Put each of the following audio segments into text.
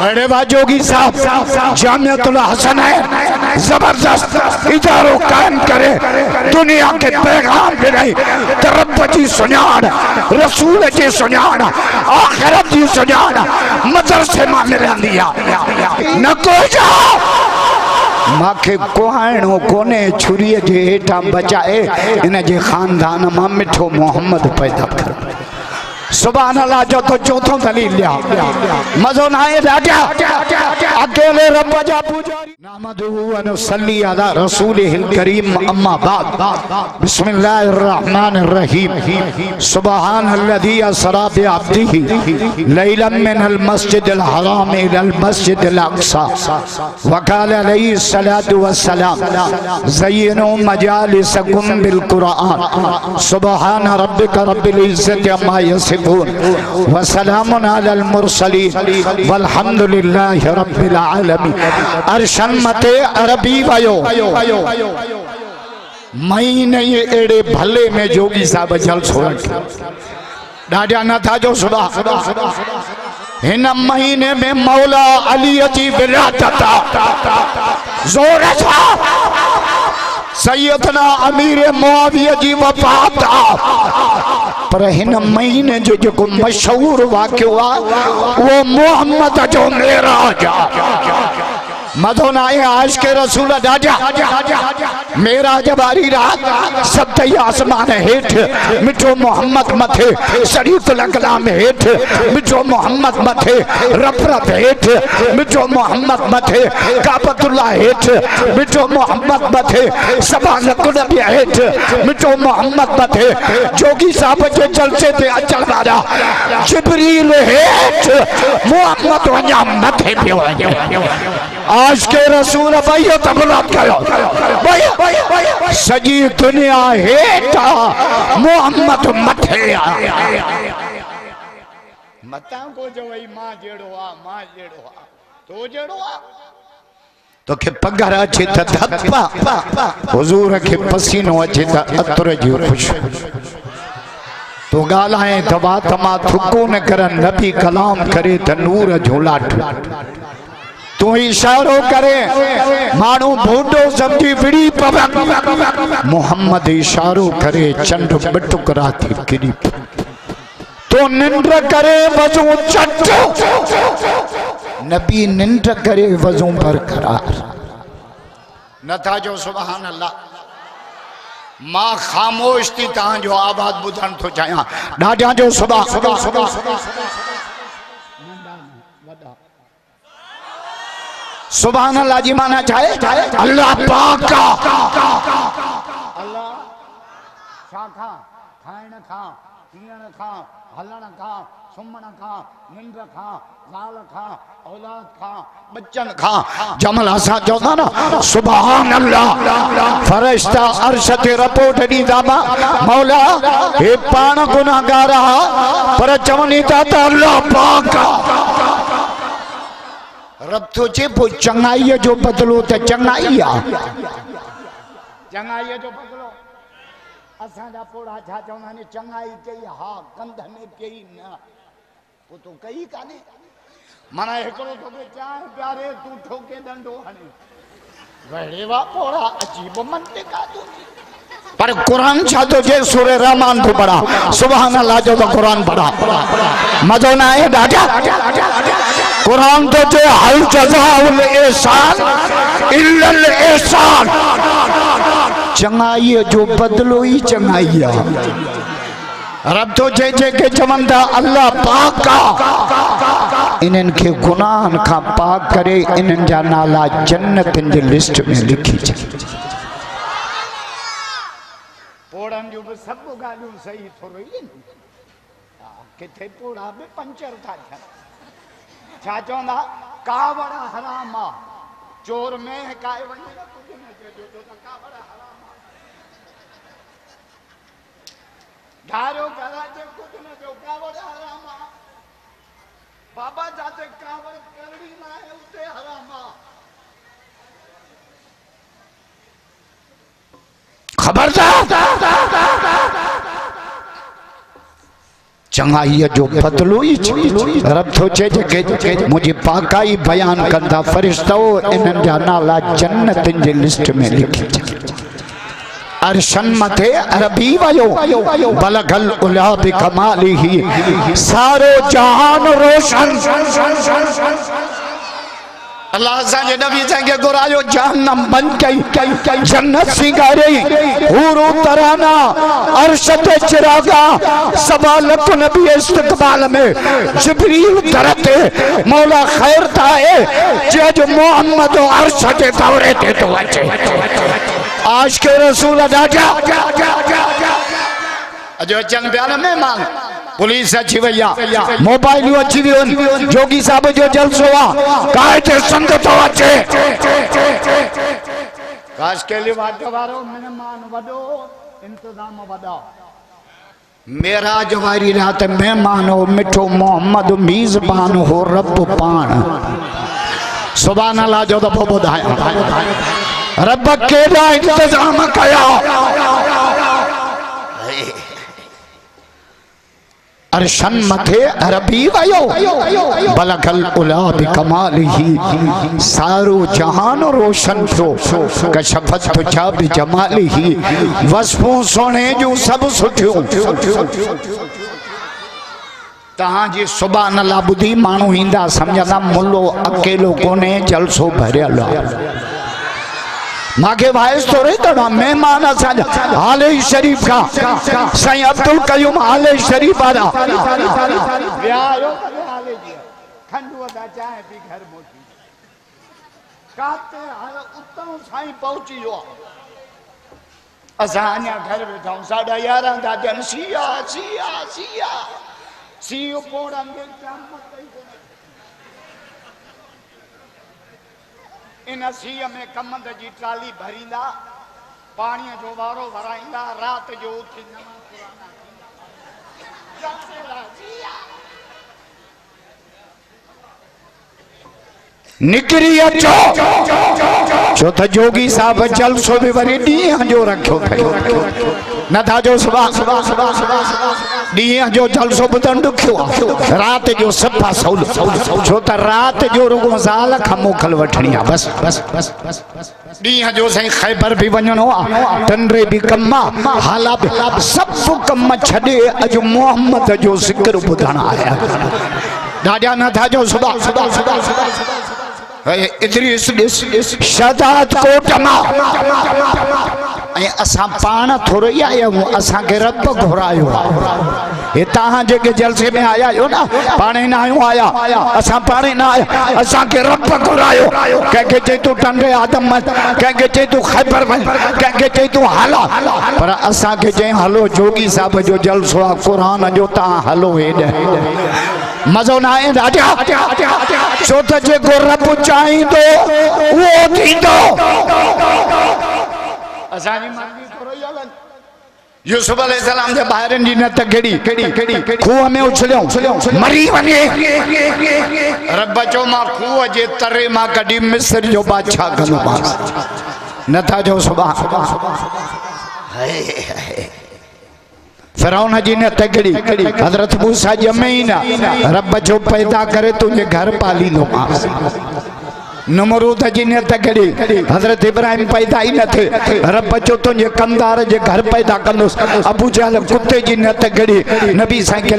बड़े जोगी साहब जामियातुल हसन है जबरदस्त इदारों कायम करे, दुनिया के पैगाम भी नहीं तरफ जी सुनान, रसूल जी सुनान, आखिरत जी सुनान मदरसे में मिला दिया न कोई जाओ माखे कोहाणो कोने छुरी जे हेठा बचाए इन जे खानदान में मिठो मोहम्मद पैदा कर। सुभान अल्लाह जो तो चौथों दलील लिया मजो ना आए राजा अकेले रब जा पुजारी नामदहु व नसल्ली अला रसूलिहिल करीम अम्मा बाद बिस्मिल्लाहिर रहमानिर रहीम सुब्हानल्लज़ी असरा बि अब्दिही लैलन मिनल मस्जिदिल हराम इलल मस्जिदिल अक़सा व क़ाल अलैहि सलातु व सलाम ज़य्यिनू मजालिसकुम बिल कुरआन सुब्हान रब्बिका रब्बिल इज़्ज़ति अम्मा यसिफून वसलामुन अलल मुरसलीन वल्हम्दुलिल्लाहि रब्बिल आलमीन। अरशन मते अरबी वयो महीने एड़े भले में जोगी साहब जल छोड़ डाडिया न था जो सुबह इन महीने में मौला अली जी विरासत जोर था सैयदना अमीर मुआविया जी वफात पर हिन महीने जो जो मशहूर वाक़ियो वो मोहम्मद जो मेराज मधो ना आज के रसूल डाजा मेरा जब आरी रात सतई आसमान हेठ मिठो मोहम्मद मथे शरीफुल कलाम हेठ मिठो मोहम्मद मथे रफरत हेठ मिठो मोहम्मद मथे काबतुल्लाह हेठ मिठो मोहम्मद मथे सबान कुनबी हेठ मिठो मोहम्मद मथे जोगी साहब जे जलसे ते अचल वाला जिब्रील हेठ मोहम्मद वञा मथे पियो आज के रसूल भाइयों तबलात करो सजी दुनिया हेठा मोहम्मद मथे मता को जो वही मां जेड़ो तो जेड़ो तो के पगार अच्छे त धप्पा हुजूर के पसीनो अच्छे त अतर जी खुशबू तो गालाए दबा तमा थुको न करन नबी कलाम करे त नूर झोला तू इशारो करे मानू भूडो समझी फिरी पवन मोहम्मद इशारो करे चंड बटुकरा थी किरी तो निंद्र करे वजू चट्टो नबी निंद्र करे वजू बरकरार न था जो सुभान अल्लाह मां खामोश थी ता जो आवाज बुधन तो चाया डाडिया जो सुभान अल्लाह जी माना चाहे अल्लाह पाक का अल्लाह शाखा खाण खा पीण खा हलण खा सुमण खा निंद्र खा लाल खा औलाद खा बच्चन खा जमल असा चौथा ना सुभान अल्लाह फरिश्ता अर्श ते रिपोर्ट ॾींदा मौला हे पाण गुनाहगार पर चवनी था त अल्लाह पाक रब तो चे पो चंगाई जो बदलो तो चंगाई चंगाई जो बदलो असा जा पोड़ा छा चवंदा ने चंगाई कई हा कंध में कई न वो तो कई काने माना एकरो तो के चाहे प्यारे तू ठोके डंडो हने वड़े वा पोड़ा अजीब मनते का तू पर कुरान छा तो जे सूरह रहमान तो पढ़ा सुभान अल्लाह जो तो कुरान पढ़ा मजो ना है डाटा कुरान तो जे हल जज़ाउल एहसान इल्लल एहसान चंगाई जो बदलो ही चंगाई रब तो जे जे के चवंदा अल्लाह पाक इनन के गुनाहन का पाक करे इनन जा नाला जन्नतन जी लिस्ट में लिखी जाए पोड़न जो सब गालियों सही थोड़ी किथे पोड़ा में पंचर था छा चवंदा कावड़ हराम चोर में काए वने कुछ न जो तो कावड़ हराम धारो करा जे कुछ न जो कावड़ हराम बाबा जाते कावड़ करड़ी ना है उते हराम खबरदार चंगाई जो बदलो रब थो चे मुझे पाकाई बयान कंदा फरिश्तो इन्हनि जा नाला जन्नतनि जी लिस्ट में लिखी अरशन मथे अरबी वयो बलगल उला बि कमालिही सारो जहान रोशन अल्लाह साजे नबी संगे गुरायो जहन्नम बन कई जन्नत सिंगारे हूरो तराना अर्श ते चिरागा सवालत नबी इस्तकबाल में जिब्रील दरते मौला खैर ताए जे जो मोहम्मद अर्श ते दौरे ते तो अचे आज के रसूल राजा अजो अचन बयान में मांग पुलिस अच्छी भैया मोबाइल अच्छी भी जोगी साहब जो जलसो कायदे संगतो अचे काश के लिए वारो मेहमान वडो इंतजाम वडा मेरा जवारी रात मेहमान हो मिठो मोहम्मद मीज़बान हो रब पान सुभान अल्लाह जो दफो बुधाया रब केड़ा इंतजाम कया अरशन मथे अरबी वयो बलगल उला बि कमालिही सारो जहान रोशन थो कशफत तुझा बि जमालिही वसफो सोने जो सब सुठियो तहां जी सुभान अल्लाह बुधी मानू इंदा समझदा मुल्लो अकेलो कोने जलसो भरियल मागे वाइस तो रही तो मेहमान हाले शरीफ का साईं अब्दुल कयूम हाले शरीफ आदा पहुंची असा अञा घर वेठा 11:30 था जन सिया सिया सिया सियो पोड़ंगे इन सीअ में कमंद जी ट्राली भरींदा पानी जो वारो भराईंदा रात जो उठी निकरी अचो छो त जोगी साहब जलसो भी वरी ॾींहं जो रखियो नथा जो ॾींहं जो जलसो ॿुधण ॾुखियो आहे रात जो सफ़ा सहुल छो त रात जो रुगो ज़ाल खां मोकल वठणी आहे बस बस बस बस ॾींहं जो साईं ख़ैबर बि वञणो आहे टंडरे बि कम आहे हाला बि सभु कम छॾे अॼु मोहम्मद जो ज़िक्र ॿुधण आया ॾाढा नथा जो सुबह सुबह सुबह सुबह इद्रिस शदात कोट मां असां पाण थोरो ई आया आहियूं असांखे रब घुरायो हे तव्हां जेके जलसे में आया आहियो न पाणे न आहियूं आया असां पाणे न आया असांखे रब घुरायो कंहिंखे चई तूं टंडे आदम कंहिंखे चई तूं ख़ैबर वञ कंहिंखे चई तूं हला पर असांखे चई हलो जोगी साहब जो जलसो आहे क़ुरान जो तव्हां हलो हेॾे मज़ो न आहे राजा छो त जेको रब चाहींदो उहो थींदो असांजी मर्ज़ी थोरो ई हलनि यूसुफ अलैहिस्सलाम जे ॿाहिरनि जी नत केड़ी खूह में उछलियो मरी वञे रब चयो मां खूह जे तरे मां कढी मिस्र जो बादशाह कंदोमांसि नथा जो फिरौन जी न तगड़ी हजरत मूसा जमे ही ना रब जो पैदा करे तुझे घर पाली लो नमरूद जी ने तगड़ी हजरत इब्राहिम पैदा ही न थे रब जो तुझे कंदार जे घर पैदा कंदुस अबू जहल कुत्ते जी ने तगड़ी नबी साईं के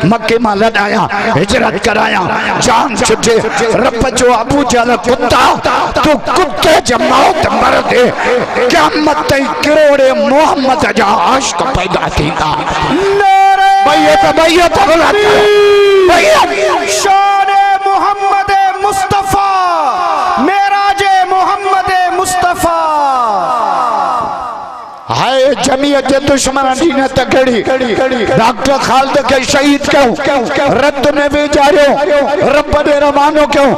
मक्के मां लड़ाया हिजरत कराया जान छुटे रब जो अबू जहल कुत्ता तू कुत्ते जे मौत मर दे क़यामत ताईं करोड़े मोहम्मद जा आशिक पैदा थींदा बैयत शान मोहम्मद मुस्तफा मेराजे मोहम्मद मुस्तफा हाय जमीयत दुश्मन दी ने तगड़ी डॉक्टर खालिद के शहीद क्यों रब ने बेचारो रब ने रवानो क्यों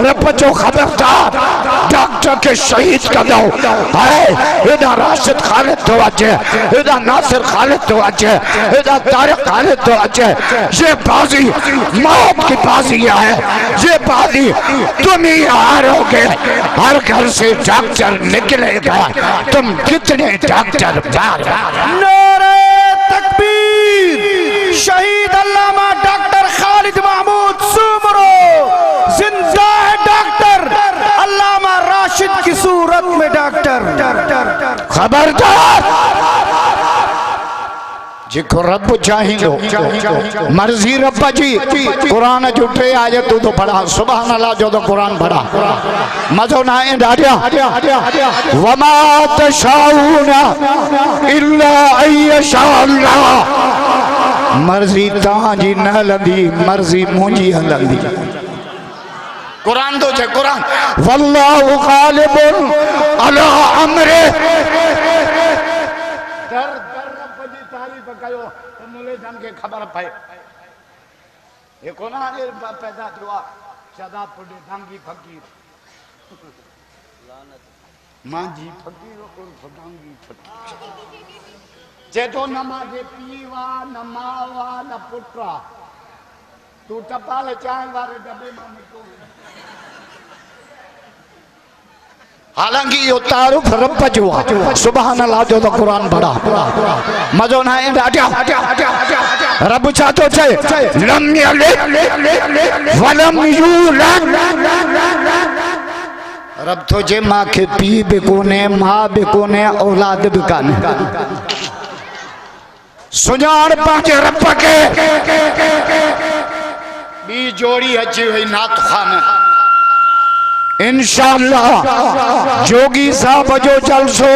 रब जो खबरदार डॉक्टर के शहीद कर दो हाय एदा राशिद खालिद तो अचे एदा नासिर खालिद तो अचे एदा तारिक खालिद तो अचे ये बाजी मौत की बाजी है ये बाजी तुम ही हारोगे हर घर से डॉक्टर निकलेगा तुम कितने डॉक्टर नारे तकबीर शहीद अल्लाह राशिद की सूरत में डॉक्टर। खबरदार जिको रब चाहिए मर्जी रब्बा जी कुरान जुटे आज तू तो पढ़ा सुभान अल्लाह जो तो कुरान पढ़ा मजो ना डाडिया वमा तशाऊना इल्ला अयशा अल्लाह मर्जी ताजी न हलंदी मर्जी मुंजी हलंदी कुरान तो छे कुरान वल्लाहु गालिबुन अला अमरे के खबर पाए ये कोना पैदा हुआ सदा पुडे ढंगी फकीर मांझी फकीर और ढंगी फकीर जे तो नमाजे पीवा न मावा न पुत्रा तू टपाल चाय वाले डब्बे में निको हालांकि यो तारुफ रब जो सुभान अल्लाह जो तो कुरान पढ़ा मजो ना हटा रब चाहतो छे लम यलिद वलम यूलद रब तो जे मां के पी भी कोने मां भी कोने औलाद भी काने सुजान पांच रब के बी जोड़ी अची हुई नात खान इंशाअल्लाह जोगी साहब जो जलसो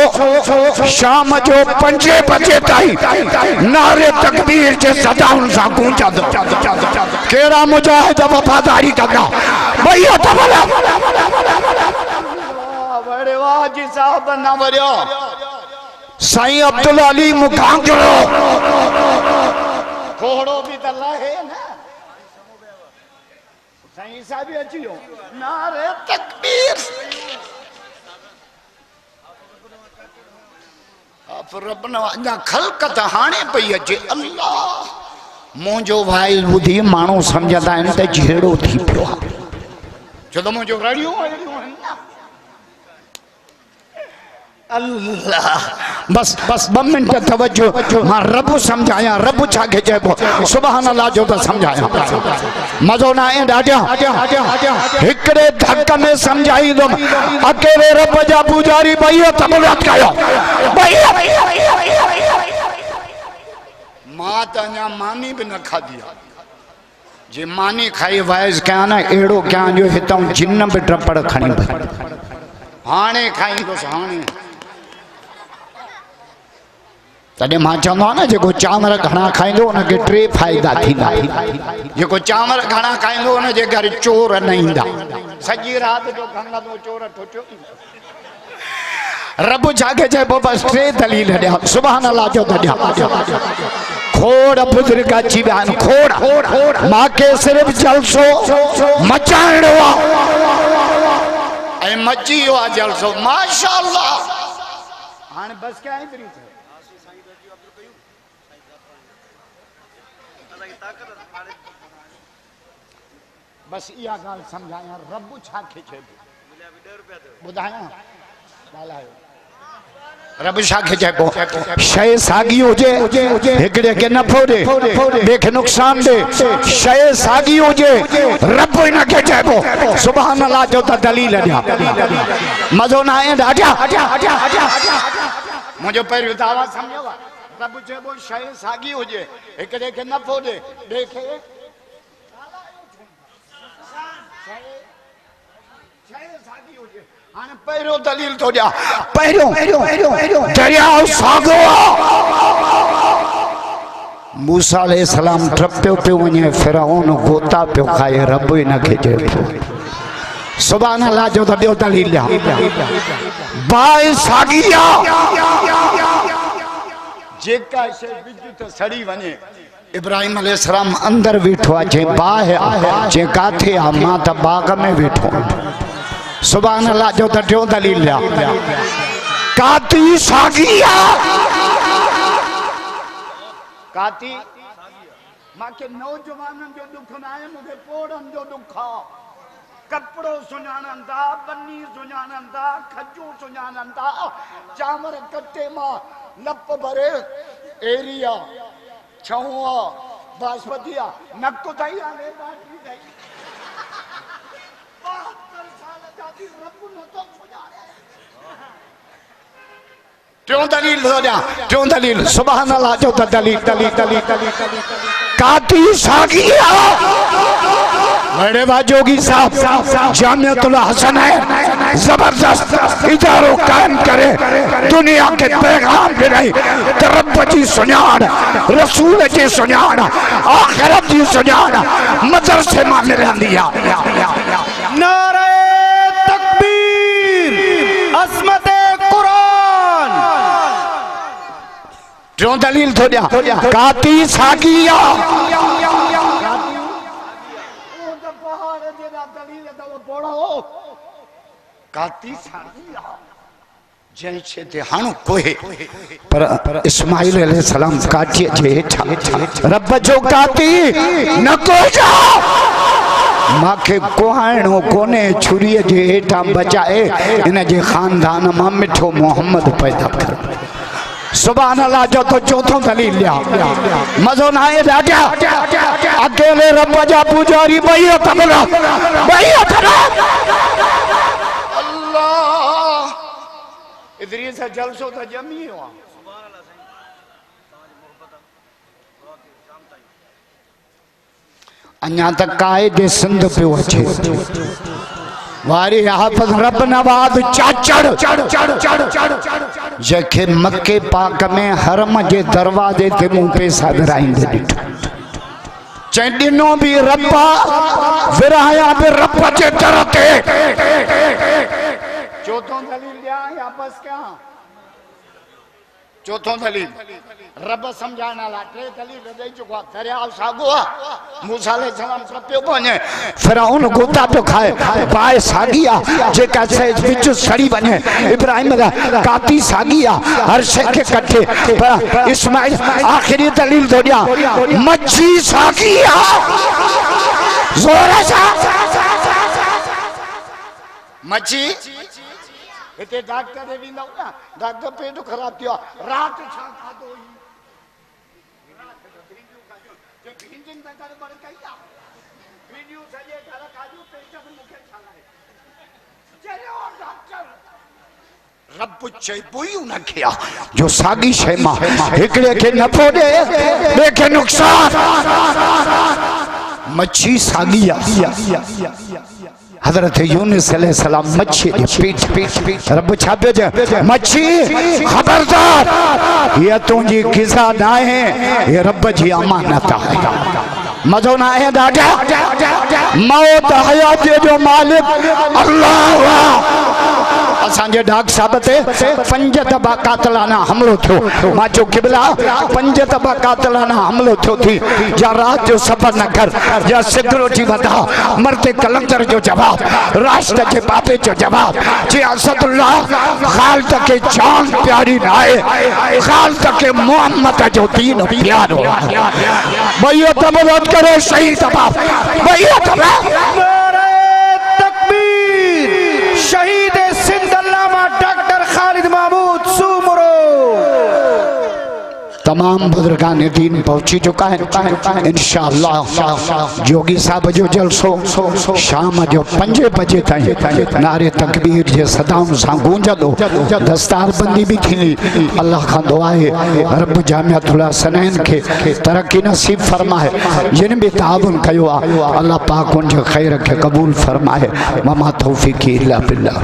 शाम जो 5 बजे ताई नारे तकबीर जे सदाउन सा गूंजा दो केरा मुजाहिद वफादारी करना भैया तबला बड़े वाजी साहब ना वरियो साईं अब्दुल अली मुकांगरो थोड़ो भी तला है ना साईं साहब अचियो नारे तकबीर आप रब न अञा खलकत हाणे पई अचे अल्लाह मुंहिंजो भाई ॿुधी माण्हू सम्झंदा आहिनि त जहिड़ो थी पियो आहे छो त मुंहिंजो रड़ियूं अल्लाह बस बस 2 मिनट तवज्जो मां रब समझाया रब छा के चइबो सुभान अल्लाह जो तो समझाया मजो ना है डाटिया हिकड़े धक में समझाई दो अकेले रब जा पुजारी भैया तबलत कयो भैया मां त अञा मानी भी न खाधी जे मानी खाई वाइज क्या ना एड़ो क्या जो हितां जिन भी टपड़ खणी हाणे खाईंदुसि हाणे तॾहिं मां चवंदो आहियां न जेको चांवर घणा खाईंदो उनखे 3 फ़ाइदा थींदा जेको चांवर घणा खाईंदो उनजे घर चोर न ईंदा सॼी राति जो खंगंदो चोर ठुटियो रब जाके चइबो बसि 3 दलील ॾिया सुभान अल्लाह जो त ॾिया खोड़ बुजुर्ग अची विया आहिनि खोड़ मूंखे सिर्फ़ु जलसो मचाइणो आहे ऐं मची वियो आहे जलसो माशाअल्लाह हाणे बसि क्या एतिरी थिए बस इहा ॻाल्हि सम्झायां रब छा खे चइबो ॿुधायां रब छा खे चइबो शइ साॻी हुजे हिकिड़े खे नफ़ो ॾे ॿिए खे नुक़सान ॾे शइ साॻी हुजे रब हिन खे चइबो सुभान अल्लाह जो त दलील ॾिया मज़ो न आहे ॾाढा मुंहिंजो पहिरियों दावा सम्झो रब चइबो शइ साॻी हुजे हिकिड़े खे नफ़ो ॾे ॿिए खे पहिरियों दलील तो ॾिया पहिरियों दरियाओ साॻो मूसा अलैहिस्सलाम टपियो पियो वञे फिरौन गोता पियो खाए रब हिन खे चए सुभान अल्लाह जो त ॿियो दलील ॾिया बाहि साॻी जेका शइ विझ त सड़ी वञे इब्राहिम अलैहिस्सलाम अंदर वेठो आहे जे बाहि जे काथे आहे मां त बाग़ में वेठो सुभान अल्लाह जो त टियों दलील ॾिया काती साॻी काती मूंखे नौजवाननि जो दुख न आहे मूंखे पोड़नि जो दुख आहे कपिड़ो सुञाणनि था बनी सुञाणनि था खजूं सुञाणनि था चांवर कटे मां लप भरे एरिया छऊं बासमती नक ताईं क्यों दलील हो जा क्यों दलील सुभान अल्लाह जो दलील दलील दलील दलील काती सागिया बड़े बाजोगी साहब जामियतुल हसन है जबरदस्त इदारों कायम करे दुनिया के पैगाम भी नहीं रब जी सुञाण रसूल जी सुञाण आखिरत जी सुञाण मदरसे में मिलंदी आहे। नारे तकबीर असमते कुरान क्यों दलील थो दिया काती सागिया काती सागिया जैसे ते हाणो कोहे पर इस्माइल अलैहिस्सलाम काटी जे हेठा रब जो काती न को जा माखे कोहाणो कोने छुरी जे हेठा बचाए इन जे खानदान मां मिठो मोहम्मद पैदा कर सुभान अल्लाह जो तो चौथों दलील लिया मजो ना आए राजा अकेले रब जा पुजारी भैया तबला अल्लाह इदरीस जलसो तो जमी हुआ अन्या तक कायदे सिंध पे अचे वारी हाफिज रब नवाज चाचड़ जखे मक्के पाक में हरम जे दरवाजे ते मुंह पैसा विराईंदे ॾिठो चई ॾिनो भी रब्बा विराया भी रब जे दर ते चौथों दलील ॾियां या बस क्या चौथों दलील रब समझाने वाला टे दलील दे चुका दरिया सागो मूसा अलैहिस्सलाम पियो वने फिरौन गोता पियो खाए बाए सागिया जेका से विच सड़ी वने इब्राहिम काती सागिया हर शे के कट्ठे इस्माइल आखिरी दलील दो दिया मच्छी सागिया जोर से मच्छी इते डॉक्टर दे विंदा ना डॉक्टर पेट खराब थियो रात छा खादो रब चई न किया जो सागी शे मां एकड़े के न फोड़े देखे नुकसान मच्छी सागिया हजरत यूनुस अलैहिस्सलाम मच्छी पीठ रब छापे जे मच्छी खबरदार ये तुझी किसा ना है ये रब जी अमानत है मजो ना है दादा मौत हयात जो मालिक अल्लाह असांजे डाक साहब ते 5 दफा कातलाना हमलो थियो मां जो किबला 5 दफा कातलाना हमलो थियो थी या रात जो सफर न कर या सिक्योरिटी वधा मरते कलंदर जो जवाब राष्ट्र के पापे जो जवाब जे असदुल्लाह खालत के जान प्यारी ना है खालत के मोहम्मद जो दीन प्यारो भैया तबरत करे सही दफा भैया तबरत शहीद सिंध अल्लामा डॉक्टर खालिद महमूद सुमरो तमाम बुजुर्गान दीन पहुंची चुका है इंशाअल्लाह जोगी साहब जो जलसो शाम जो 5 बजे ताईं नारे तकबीर जे सदाउन सां गूंजदो दस्तार बंदी भी थी अल्लाह का दुआ है रब जामियतुल हसनैन के तरक्की नसीब फरमाए जिन भी ताउन कयो अल्लाह पाक उन जो खैर के कबूल फरमाए ममा तौफीक इल्ला बिल्लाह।